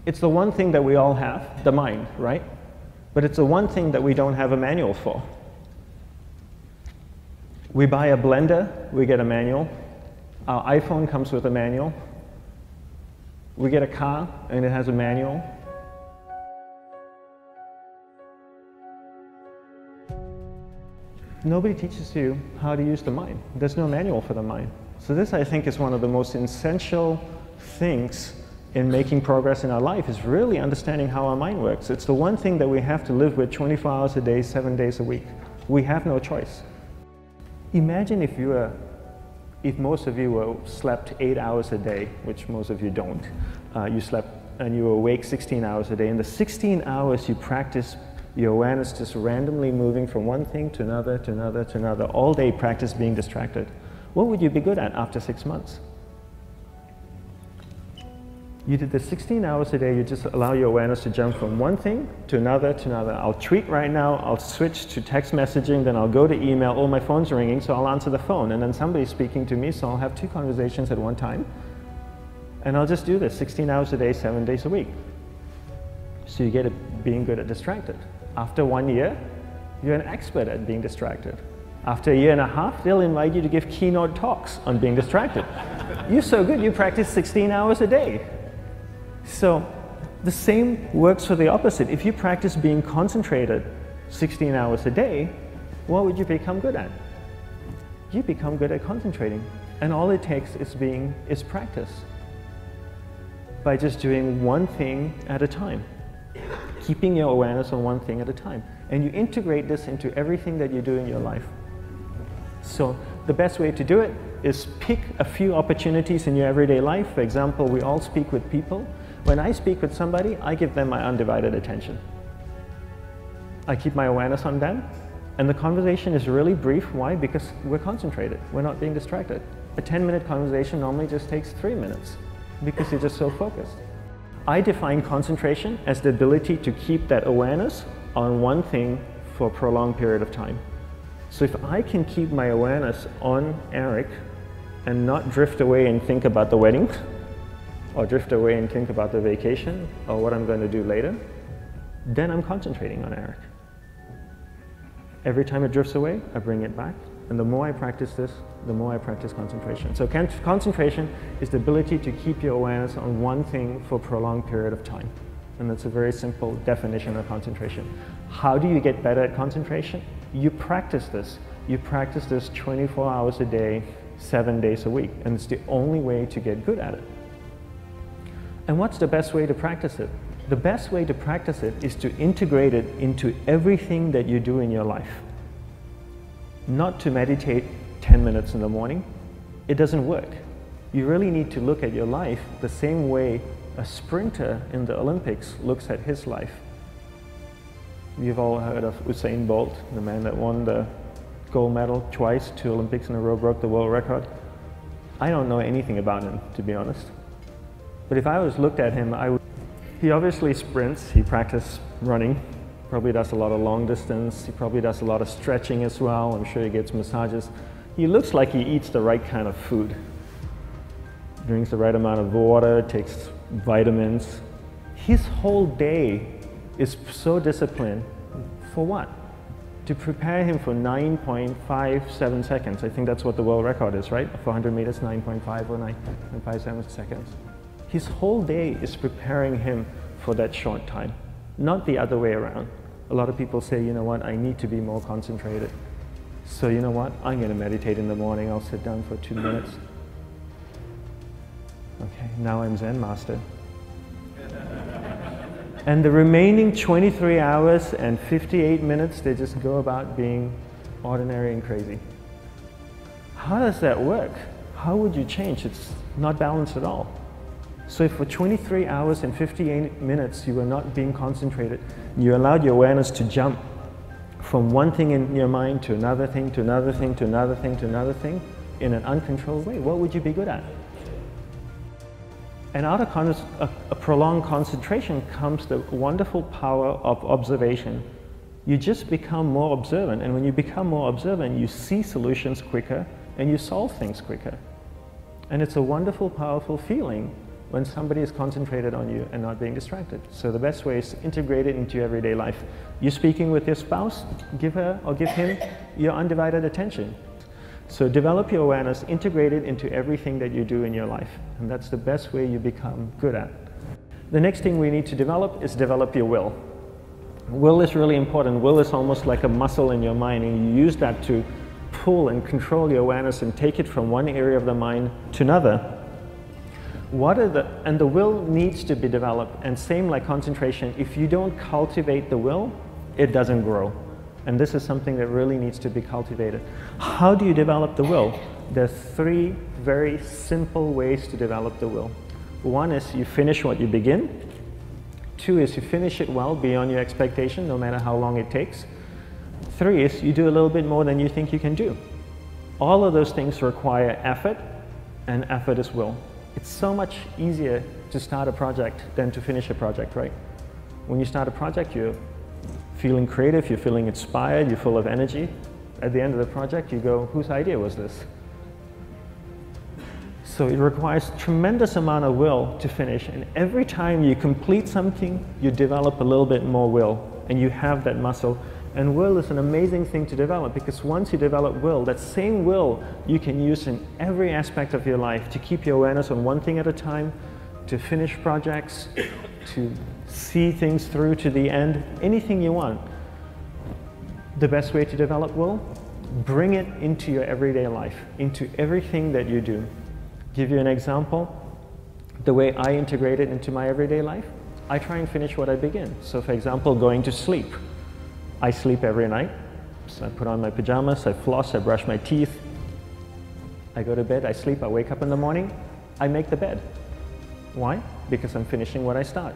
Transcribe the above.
It's the one thing that we all have, the mind, right? But it's the one thing that we don't have a manual for. We buy a blender, we get a manual. Our iPhone comes with a manual. We get a car and it has a manual. Nobody teaches you how to use the mind. There's no manual for the mind. So this, I think, is one of the most essential things in making progress in our life, is really understanding how our mind works. It's the one thing that we have to live with 24 hours a day, 7 days a week. We have no choice. Imagine if most of you slept 8 hours a day, which most of you don't. You slept and you were awake 16 hours a day. In the 16 hours you practice your awareness just randomly moving from one thing to another, to another, to another. All day practice being distracted. What would you be good at after 6 months? You did the 16 hours a day, you just allow your awareness to jump from one thing to another to another. I'll tweet right now, I'll switch to text messaging, then I'll go to email. Oh, my phone's ringing, so I'll answer the phone. And then somebody's speaking to me, so I'll have 2 conversations at one time. And I'll just do this 16 hours a day, 7 days a week. So you get it being good at distracted. After 1 year, you're an expert at being distracted. After a year and a half, they'll invite you to give keynote talks on being distracted. You're so good, you practice 16 hours a day. So the same works for the opposite. If you practice being concentrated 16 hours a day, what would you become good at? You become good at concentrating. And all it takes is practice. By just doing one thing at a time. Keeping your awareness on one thing at a time. And you integrate this into everything that you do in your life. So the best way to do it is pick a few opportunities in your everyday life. For example, we all speak with people. When I speak with somebody, I give them my undivided attention. I keep my awareness on them, and the conversation is really brief. Why? Because we're concentrated. We're not being distracted. A 10-minute conversation normally just takes 3 minutes because you're just so focused. I define concentration as the ability to keep that awareness on one thing for a prolonged period of time. So if I can keep my awareness on Eric and not drift away and think about the wedding, or drift away and think about the vacation, or what I'm going to do later, then I'm concentrating on Eric. Every time it drifts away, I bring it back. And the more I practice this, the more I practice concentration. So concentration is the ability to keep your awareness on one thing for a prolonged period of time. And that's a very simple definition of concentration. How do you get better at concentration? You practice this. You practice this 24 hours a day, 7 days a week. And it's the only way to get good at it. And what's the best way to practice it? The best way to practice it is to integrate it into everything that you do in your life. Not to meditate 10 minutes in the morning. It doesn't work. You really need to look at your life the same way a sprinter in the Olympics looks at his life. You've all heard of Usain Bolt, the man that won the gold medal twice, 2 Olympics in a row, broke the world record. I don't know anything about him, to be honest. But if I was looked at him, he obviously sprints, he practices running, probably does a lot of long distance, he probably does a lot of stretching as well, I'm sure he gets massages. He looks like he eats the right kind of food. Drinks the right amount of water, takes vitamins. His whole day is so disciplined. For what? To prepare him for 9.57 seconds. I think that's what the world record is, right? For 100 meters, 9.5 or 9.57 seconds. His whole day is preparing him for that short time, not the other way around. A lot of people say, you know what, I need to be more concentrated. So you know what, I'm going to meditate in the morning, I'll sit down for 2 minutes. Okay, now I'm Zen master. And the remaining 23 hours and 58 minutes, they just go about being ordinary and crazy. How does that work? How would you change? It's not balanced at all. So if for 23 hours and 58 minutes you were not being concentrated, you allowed your awareness to jump from one thing in your mind to another thing, to another thing, to another thing, to another thing, in an uncontrolled way, what would you be good at? And out of a prolonged concentration comes the wonderful power of observation. You just become more observant, and when you become more observant, you see solutions quicker and you solve things quicker. And it's a wonderful, powerful feeling when somebody is concentrated on you and not being distracted. So the best way is to integrate it into your everyday life. You're speaking with your spouse, give her or give him your undivided attention. So develop your awareness, integrate it into everything that you do in your life. And that's the best way you become good at. The next thing we need to develop is develop your will. Will is really important. Will is almost like a muscle in your mind, and you use that to pull and control your awareness and take it from one area of the mind to another. And the will needs to be developed, and same like concentration, if you don't cultivate the will, it doesn't grow. And this is something that really needs to be cultivated. How do you develop the will? There's 3 very simple ways to develop the will. 1 is you finish what you begin. 2 is you finish it well beyond your expectation, no matter how long it takes. 3 is you do a little bit more than you think you can do. All of those things require effort, and effort is will. It's so much easier to start a project than to finish a project, right? When you start a project, you're feeling creative, you're feeling inspired, you're full of energy. At the end of the project, you go, whose idea was this? So it requires tremendous amount of will to finish, and every time you complete something, you develop a little bit more will, and you have that muscle. And will is an amazing thing to develop, because once you develop will, that same will you can use in every aspect of your life to keep your awareness on one thing at a time, to finish projects, to see things through to the end, anything you want. The best way to develop will? Bring it into your everyday life, into everything that you do. Give you an example. The way I integrate it into my everyday life, I try and finish what I begin. So for example, going to sleep. I sleep every night, so I put on my pajamas, I floss, I brush my teeth, I go to bed, I sleep, I wake up in the morning, I make the bed. Why? Because I'm finishing what I start.